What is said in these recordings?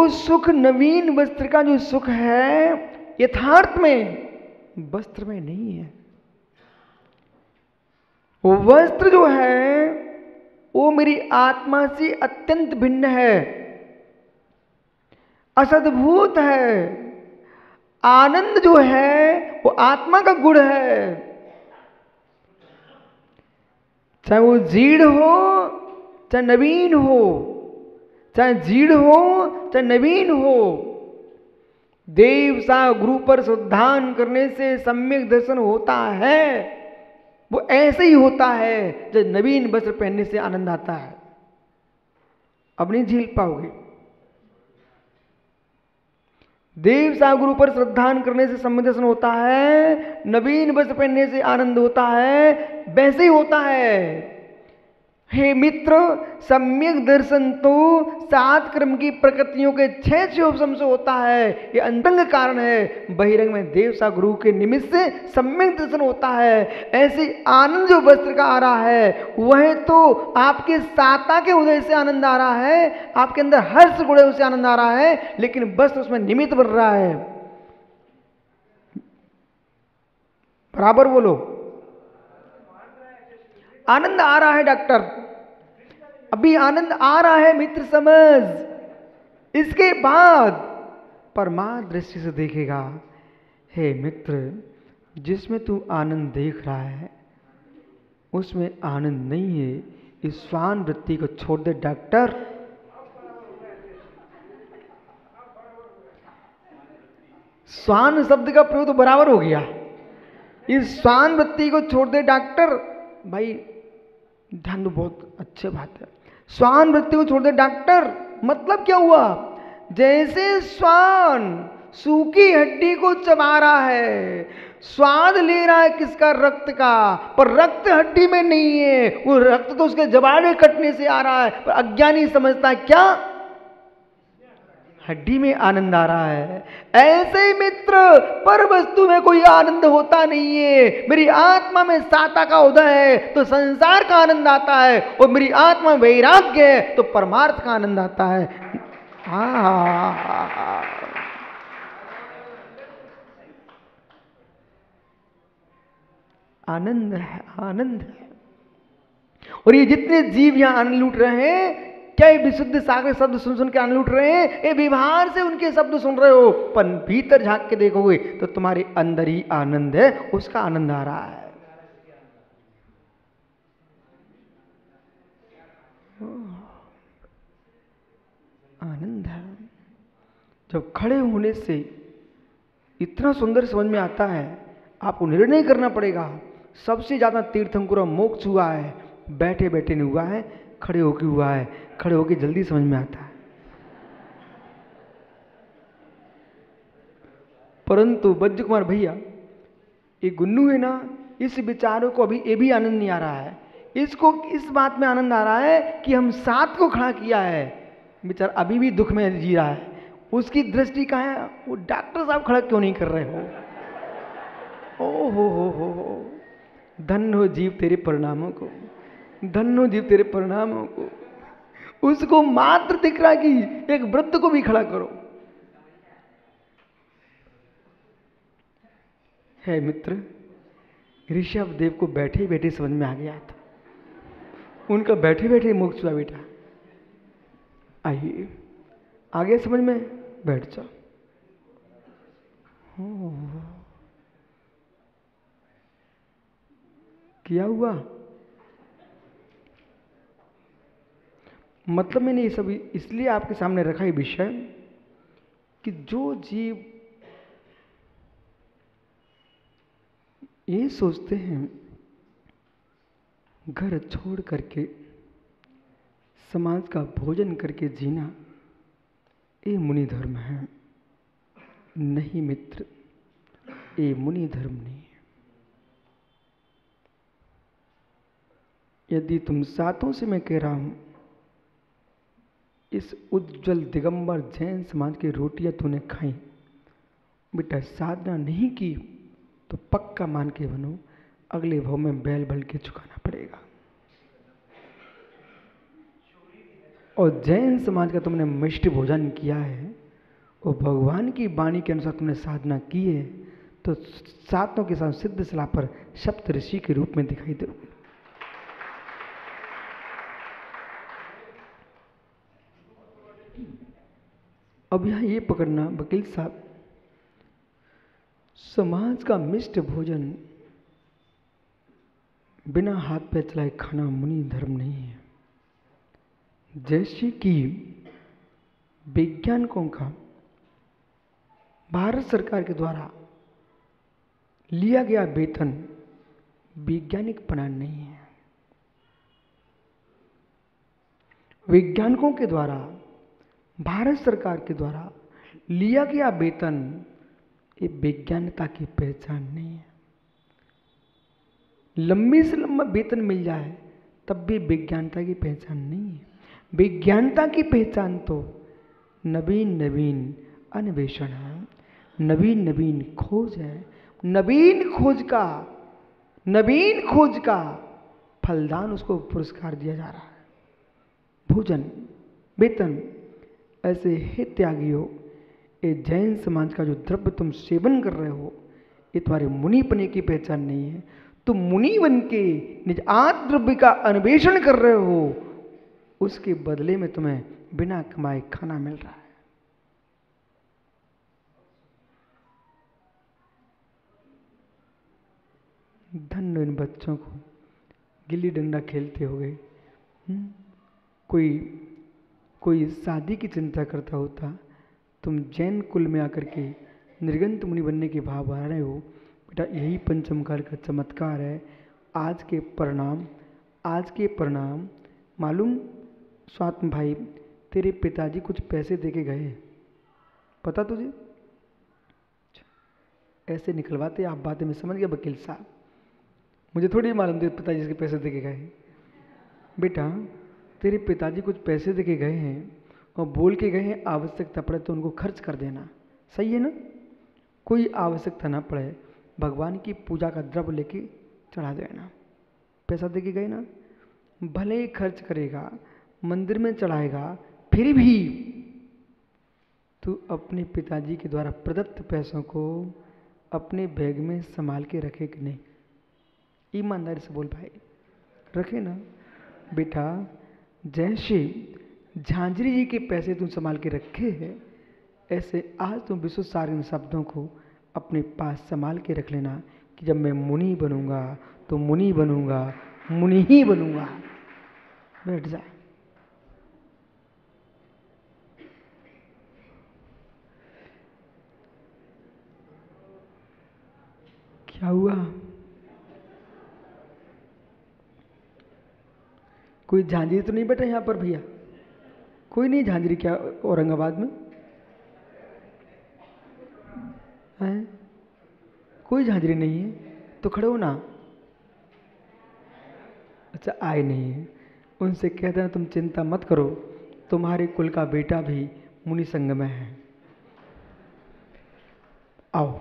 वो सुख नवीन वस्त्र का जो सुख है यथार्थ में वस्त्र में नहीं है। वो वस्त्र जो है वो मेरी आत्मा से अत्यंत भिन्न है, असद्भुत है। आनंद जो है वो आत्मा का गुण है, चाहे वो जीर्ण हो चाहे नवीन हो, चाहे जीर्ण हो चाहे नवीन हो। देव सा गुरु पर श्रद्धान करने से सम्यक दर्शन होता है। वो ऐसे ही होता है जब नवीन वस्त्र पहनने से आनंद आता है। अब नहीं झेल पाओगे। देव सा गुरु पर श्रद्धान करने से सम्यक दर्शन होता है, नवीन वस्त्र पहनने से आनंद होता है। वैसे ही होता है। हे मित्र, सम्यक दर्शन तो 7 क्रम की प्रकृतियों के 6 उपशम से होता है। ये अंतरंग कारण है। बहिरंग में देव सा गुरु के निमित्त से सम्यक दर्शन होता है। ऐसे आनंद जो वस्त्र का आ रहा है वह तो आपके साता के उदय से आनंद आ रहा है, आपके अंदर हर्ष गुण से आनंद आ रहा है, लेकिन वस्त्र उसमें निमित्त बन रहा है। बराबर बोलो। आनंद आ रहा है डॉक्टर, अभी आनंद आ रहा है मित्र, समझ। इसके बाद परमार्थ दृष्टि से देखेगा। हे मित्र, जिसमें तू आनंद देख रहा है उसमें आनंद नहीं है। इस स्वान वृत्ति को छोड़ दे डॉक्टर। स्वान शब्द का प्रयोग तो बराबर हो गया। इस स्वान वृत्ति को छोड़ दे डॉक्टर। भाई ध्यान दो, बहुत अच्छी बात है। स्वान वृत्ति को छोड़ दे डॉक्टर, मतलब क्या हुआ? जैसे स्वान सूखी हड्डी को चबा रहा है, स्वाद ले रहा है किसका? रक्त का, पर रक्त हड्डी में नहीं है। वो रक्त तो उसके जबाड़े कटने से आ रहा है, पर अज्ञानी समझता है क्या हड्डी में आनंद आ रहा है। ऐसे ही मित्र, पर वस्तु में कोई आनंद होता नहीं है। मेरी आत्मा में साता का उदय है तो संसार का आनंद आता है, और मेरी आत्मा में वैराग्य है तो परमार्थ का आनंद आता है। आनंद है, आनंद है। और ये जितने जीव यहां आनंद लूट रहे हैं, क्या ये विशुद्ध सागर शब्द सुन सुन के आनंद लूट रहे हैं? ये व्यवहार से उनके शब्द सुन रहे हो, पर भीतर झांक के देखोगे तो तुम्हारे अंदर ही आनंद है, उसका आनंद आ रहा है। आनंद है। जब खड़े होने से इतना सुंदर समझ में आता है, आपको निर्णय करना पड़ेगा। सबसे ज्यादा तीर्थंकर मोक्ष हुआ है, बैठे बैठे नहीं हुआ है, खड़े होके हुआ है। खड़े होके जल्दी समझ में आता है। परंतु बज्ज कुमार भैया, ये गुन्नू है ना, इस विचारों को अभी ये भी आनंद नहीं आ रहा है। इसको इस बात में आनंद आ रहा है कि हम साथ को खड़ा किया है। बेचारा अभी भी दुख में जी रहा है। उसकी दृष्टि कहाँ है? वो डॉक्टर साहब खड़ा क्यों नहीं कर रहे हो? ओ हो, धन्य हो जीव तेरे परिणामों को, धन्य हो जीव तेरे परिणामों को। उसको मात्र दिख रहा कि एक वृद्ध को भी खड़ा करो। है मित्र, ऋषभ देव को बैठे बैठे समझ में आ गया था। उनका बैठे बैठे मोक्ष हुआ। बेटा आइए, आगे समझ में, बैठ जाओ। क्या हुआ? मतलब मैंने ये सब इसलिए आपके सामने रखा है विषय कि जो जीव ये सोचते हैं घर छोड़ करके समाज का भोजन करके जीना ये मुनि धर्म है। नहीं मित्र, ये मुनि धर्म नहीं है। यदि तुम सातों से मैं कह रहा हूं इस उज्जवल दिगंबर जैन समाज की रोटियां तूने खाई, बेटा साधना नहीं की तो पक्का मान के बनो, अगले भाव में बैल बल के चुकाना पड़ेगा। और जैन समाज का तुमने मिष्ट भोजन किया है और भगवान की वाणी के अनुसार तुमने साधना की है, तो सातों के साथ सिद्ध शिला पर सप्त ऋषि के रूप में दिखाई दोगे। अब यहां ये पकड़ना वकील साहब, समाज का मिष्ट भोजन बिना हाथ पैर चलाए खाना मुनि धर्म नहीं है। जैसे कि वैज्ञानिकों का भारत सरकार के द्वारा लिया गया वेतन वैज्ञानिक पना नहीं है। वैज्ञानिकों के द्वारा भारत सरकार के द्वारा लिया गया वेतन ये वैज्ञानिकता की पहचान नहीं है। लंबे से लंबा वेतन मिल जाए तब भी वैज्ञानिकता की पहचान नहीं है। वैज्ञानिकता की पहचान तो नवीन नवीन अन्वेषण है, नवीन नवीन खोज है। नवीन खोज का फलदान उसको पुरस्कार दिया जा रहा है। भोजन वेतन ऐसे हे त्यागियों, ये जैन समाज का जो द्रव्य तुम सेवन कर रहे हो ये तुम्हारे मुनिपने की पहचान नहीं है। तुम मुनि बन के निज आत्म द्रव्य का अन्वेषण कर रहे हो, उसके बदले में तुम्हें बिना कमाए खाना मिल रहा है। धन्य इन बच्चों को, गिल्ली डंडा खेलते हो गए। कोई शादी की चिंता करता होता, तुम जैन कुल में आकर के निर्गंत मुनि बनने के भाव आ रहे हो। बेटा यही पंचम काल का चमत्कार है। आज के परिणाम मालूम स्वात्म भाई, तेरे पिताजी कुछ पैसे देके गए, पता तुझे? ऐसे निकलवाते आप बातें, में समझ गया वकील साहब, मुझे थोड़ी मालूम थे पिताजी के पैसे देके गए। बेटा तेरे पिताजी कुछ पैसे देके गए हैं और बोल के गए हैं आवश्यकता पड़े तो उनको खर्च कर देना, सही है ना? कोई आवश्यकता ना पड़े भगवान की पूजा का द्रव्य लेके चढ़ा देना। पैसा देके गए ना, भले ही खर्च करेगा, मंदिर में चढ़ाएगा, फिर भी तू अपने पिताजी के द्वारा प्रदत्त पैसों को अपने बैग में संभाल के रखे कि नहीं? ईमानदारी से बोल भाई, रखे ना? बेटा जैसे झांझरी जी के पैसे तुम संभाल के रखे हैं, ऐसे आज तुम विश्व सारे शब्दों को अपने पास संभाल के रख लेना कि जब मैं मुनि बनूंगा तो मुनि बनूंगा, मुनि ही बनूंगा। बैठ जा। क्या हुआ? कोई झांझरी तो नहीं बैठा यहाँ पर भैया? कोई नहीं झांझरी क्या औरंगाबाद में है? कोई झांझरी नहीं है तो खड़े हो ना। अच्छा आए नहीं है, उनसे कहते हैं तुम चिंता मत करो, तुम्हारे कुल का बेटा भी मुनि संघ में है, आओ।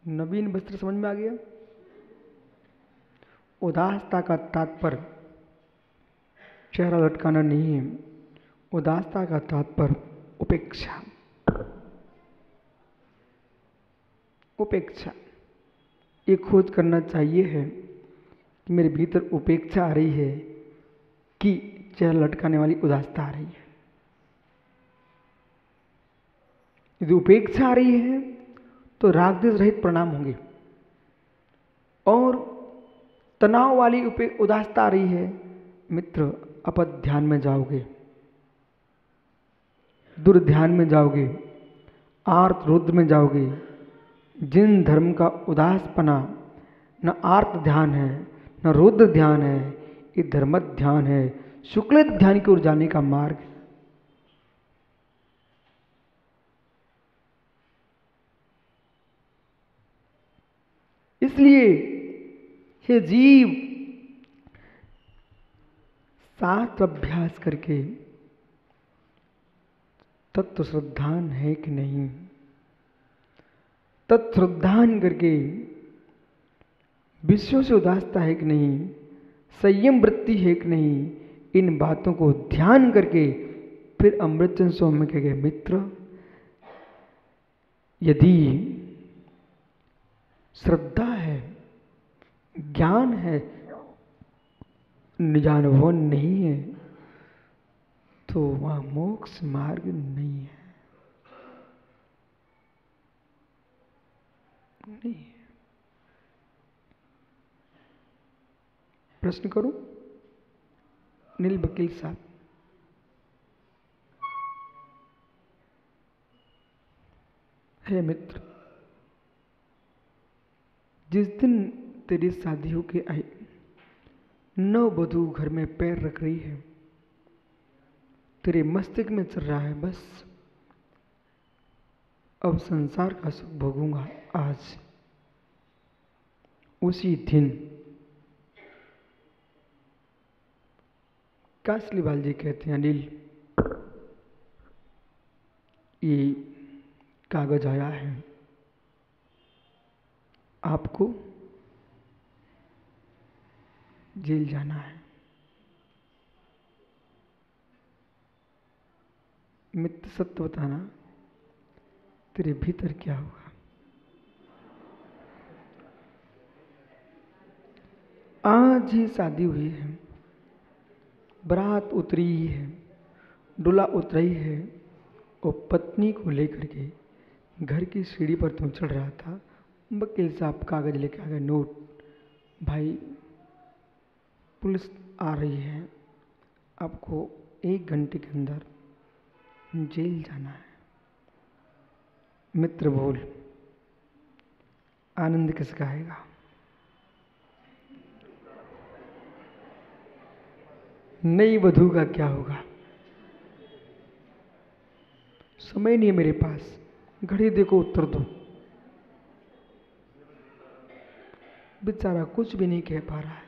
नवीन वस्त्र समझ में आ गया? उदासता का तात्पर्य चेहरा लटकाना नहीं है। उदासता का तात्पर्य उपेक्षा। उपेक्षा ये खोज करना चाहिए है कि मेरे भीतर उपेक्षा आ रही है कि चेहरा लटकाने वाली उदासता आ रही है। यदि उपेक्षा आ रही है तो राग द्वेष रहित परिणाम होंगे, और तनाव वाली उदासता आ रही है मित्र, अपद ध्यान में जाओगे, दुर्ध्यान में जाओगे, आर्त रुद्र में जाओगे। जिन धर्म का उदासपना न आर्त ध्यान है न रुद्र ध्यान है, ये धर्म ध्यान है, शुक्ल ध्यान की ओर जाने का मार्ग। इसलिए हे जीव, शास्त्र अभ्यास करके तत्व श्रद्धान है कि नहीं, तत्श्रद्धान करके विषयों से उदासता है कि नहीं, संयम वृत्ति है कि नहीं, इन बातों को ध्यान करके फिर अमृतचंद स्वामी कह गए, मित्र यदि श्रद्धा है, ज्ञान है, निजानुभव नहीं है, तो वह मोक्ष मार्ग नहीं है। नहीं है। प्रश्न करूं? अनिल वकील साहब, हे मित्र, जिस दिन तेरी शादी होके आई, नववधू घर में पैर रख रही है, तेरे मस्तिष्क में चल रहा है बस अब संसार का सुख भोगूंगा आज। उसी दिन कासलीवाल जी कहते हैं, अनिल ये कागज आया है, आपको जेल जाना है। मित्र सत्य बताना, तेरे भीतर क्या होगा? आज ही शादी हुई है, बारात उतरी ही है, दूल्हा उतरी है, और पत्नी को लेकर के घर की सीढ़ी पर तुम चढ़ रहा था, वकील साहब कागज लेके आ गए, नोट, भाई पुलिस आ रही है, आपको 1 घंटे के अंदर जेल जाना है। मित्र बोल, आनंद किसका आएगा? नई वधू का क्या होगा? समय नहीं है मेरे पास, घड़ी देखो, उत्तर दो। बेचारा कुछ भी नहीं कह पा रहा है,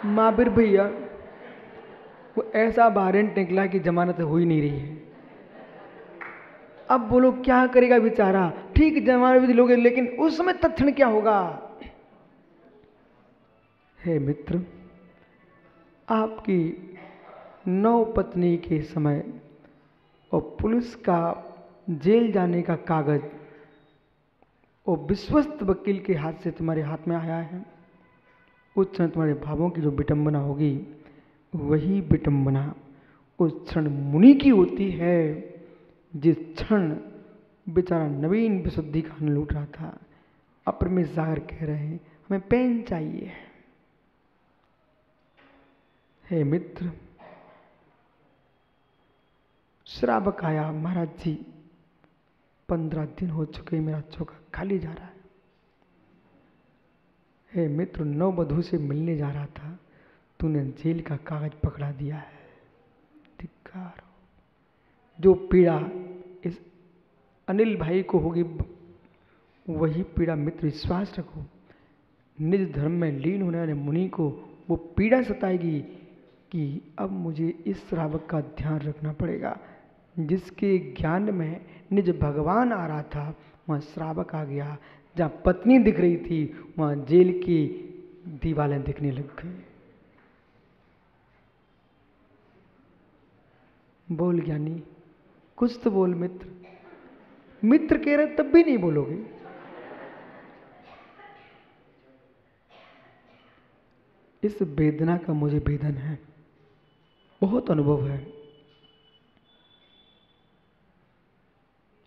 महावीर भैया वो ऐसा वारंट निकला कि जमानत हो ही नहीं रही है। अब बोलो क्या करेगा बेचारा? ठीक जमानत भी लोगे, लेकिन उस समय तत्क्षण क्या होगा? हे मित्र, आपकी नौ पत्नी के समय और पुलिस का जेल जाने का कागज और विश्वस्त वकील के हाथ से तुम्हारे हाथ में आया है, उस क्षण तुम्हारे भावों की जो विटंबना होगी, वही विटंबना उस क्षण मुनि की होती है। जिस क्षण बेचारा नवीन विशुद्धि का आनंद लूट रहा था, अप्रमेश सागर कह रहे हैं हमें पेन चाहिए। हे मित्र, श्रावक आया, महाराज जी 15 दिन हो चुके, मेरा चौका खाली जा रहा है। हे मित्र, नववधू से मिलने जा रहा था, तूने जेल का कागज पकड़ा दिया है। धिक्कार हो। जो पीड़ा इस अनिल भाई को होगी, वही पीड़ा मित्र विश्वास रखो, निज धर्म में लीन होने वाले मुनि को वो पीड़ा सताएगी कि अब मुझे इस श्रावक का ध्यान रखना पड़ेगा। जिसके ज्ञान में निज भगवान आ रहा था, वहाँ श्रावक आ गया। जहाँ पत्नी दिख रही थी, वहाँ जेल की दीवारें दिखने लग गई। बोल ज्ञानी, कुछ तो बोल। मित्र मित्र कह रहे तब भी नहीं बोलोगे। इस वेदना का मुझे वेदन है, बहुत अनुभव है,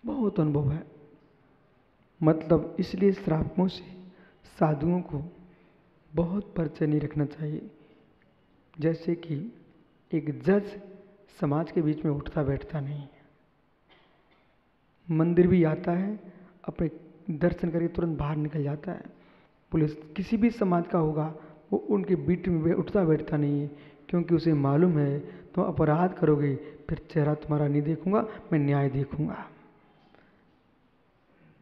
बहुत अनुभव है। मतलब इसलिए श्रावकों से साधुओं को बहुत परिचय नहीं रखना चाहिए। जैसे कि एक जज समाज के बीच में उठता बैठता नहीं है, मंदिर भी आता है, अपने दर्शन करके तुरंत बाहर निकल जाता है। पुलिस किसी भी समाज का होगा, वो उनके बीच में उठता बैठता नहीं है, क्योंकि उसे मालूम है तुम अपराध करोगे, फिर चेहरा तुम्हारा नहीं देखूंगा, मैं न्याय देखूंगा।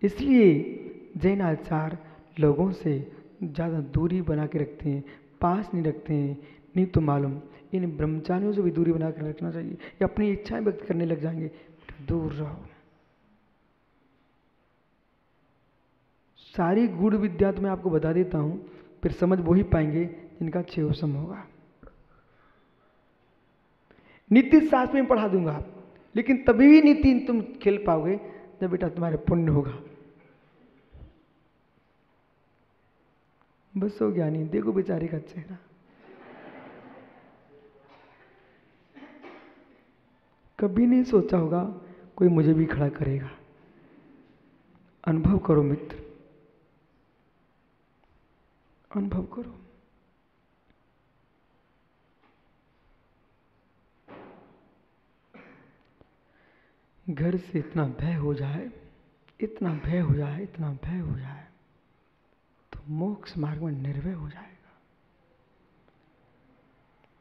इसलिए जैन आचार लोगों से ज़्यादा दूरी बना के रखते हैं, पास नहीं रखते हैं। नहीं तो मालूम इन ब्रह्मचारियों से भी दूरी बना कर रखना चाहिए, या अपनी इच्छाएं व्यक्त करने लग जाएंगे, दूर रहो। सारी गूढ़ विद्या तो मैं आपको बता देता हूँ, फिर समझ वो ही पाएंगे जिनका 6 सम होगा। नीति शास्त्र में पढ़ा दूंगा, लेकिन तभी भी नीति तुम खेल पाओगे जब बेटा तुम्हारे पुण्य होगा। बस हो ज्ञानी, देखो बेचारे का चेहरा। कभी नहीं सोचा होगा कोई मुझे भी खड़ा करेगा। अनुभव करो मित्र, अनुभव करो। घर से इतना भय हो जाए, इतना भय हो जाए, इतना भय हो जाए, तो मोक्ष मार्ग में निर्भय हो जाएगा।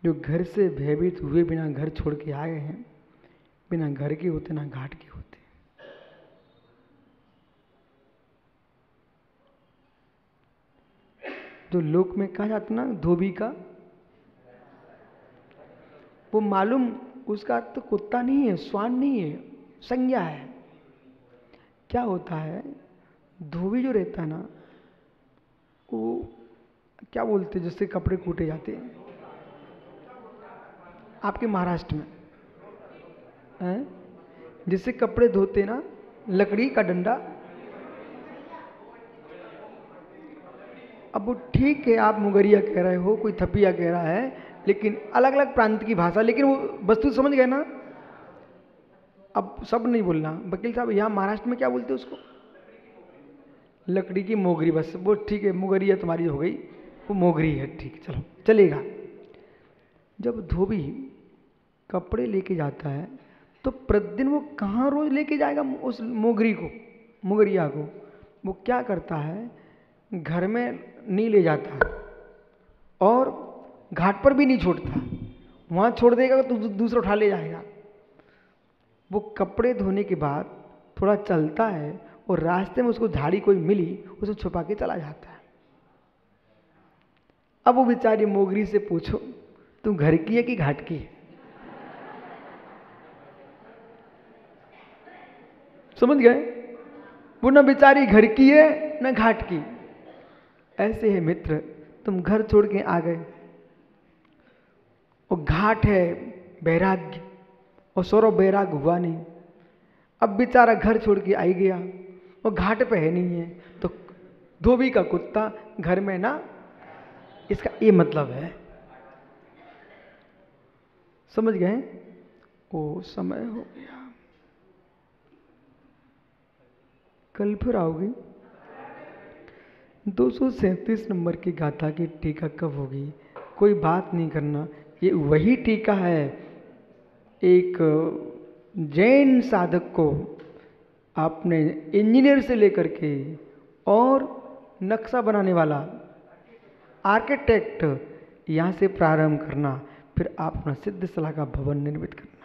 जो घर से भयभीत हुए बिना घर छोड़ के आए हैं, बिना घर के होते ना घाट के होते। जो लोक में कहा जाता ना धोबी का, वो मालूम उसका तो कुत्ता नहीं है, श्वान नहीं है, संज्ञा है। क्या होता है, धोबी जो रहता है ना, वो क्या बोलते हैं जिससे कपड़े कूटे जाते हैं आपके महाराष्ट्र में हैं, जिससे कपड़े धोते ना, लकड़ी का डंडा। अब वो ठीक है, आप मुगरिया कह रहे हो, कोई थपिया कह रहा है, लेकिन अलग अलग प्रांत की भाषा, लेकिन वो वस्तु समझ गए ना। अब सब नहीं बोलना, वकील साहब यहाँ महाराष्ट्र में क्या बोलते हैं उसको, लकड़ी की मोगरी। बस वो ठीक है, मुगरिया तुम्हारी हो गई, वो मोगरी है, ठीक, चलो चलेगा। जब धोबी कपड़े लेके जाता है तो प्रतिदिन वो कहाँ रोज लेके जाएगा उस मोगरी को, मुगरिया को। वो क्या करता है, घर में नहीं ले जाता और घाट पर भी नहीं छोड़ता। वहाँ छोड़ देगा तो दूसरा उठा ले जाएगा। वो कपड़े धोने के बाद थोड़ा चलता है और रास्ते में उसको झाड़ी कोई मिली, उसे छुपा के चला जाता है। अब वो बेचारी मोगरी से पूछो, तुम घर की है कि घाट की है? समझ गए? वो न बेचारी घर की है न घाट की। ऐसे है मित्र, तुम घर छोड़ के आ गए, और घाट है वैराग्य, और सौरभ वैराग हुआ नहीं। अब बेचारा घर छोड़ के आई गया और घाट पे है नहीं है, तो धोबी का कुत्ता घर में ना, इसका ये मतलब है। समझ गए? ओ समय हो गया, कल फिर आओगे। 237 नंबर की गाथा की टीका कब होगी? कोई बात नहीं करना, ये वही टीका है। एक जैन साधक को आपने इंजीनियर से लेकर के और नक्शा बनाने वाला आर्किटेक्ट यहाँ से प्रारंभ करना, फिर आप अपना सिद्ध सलाह का भवन निर्मित करना।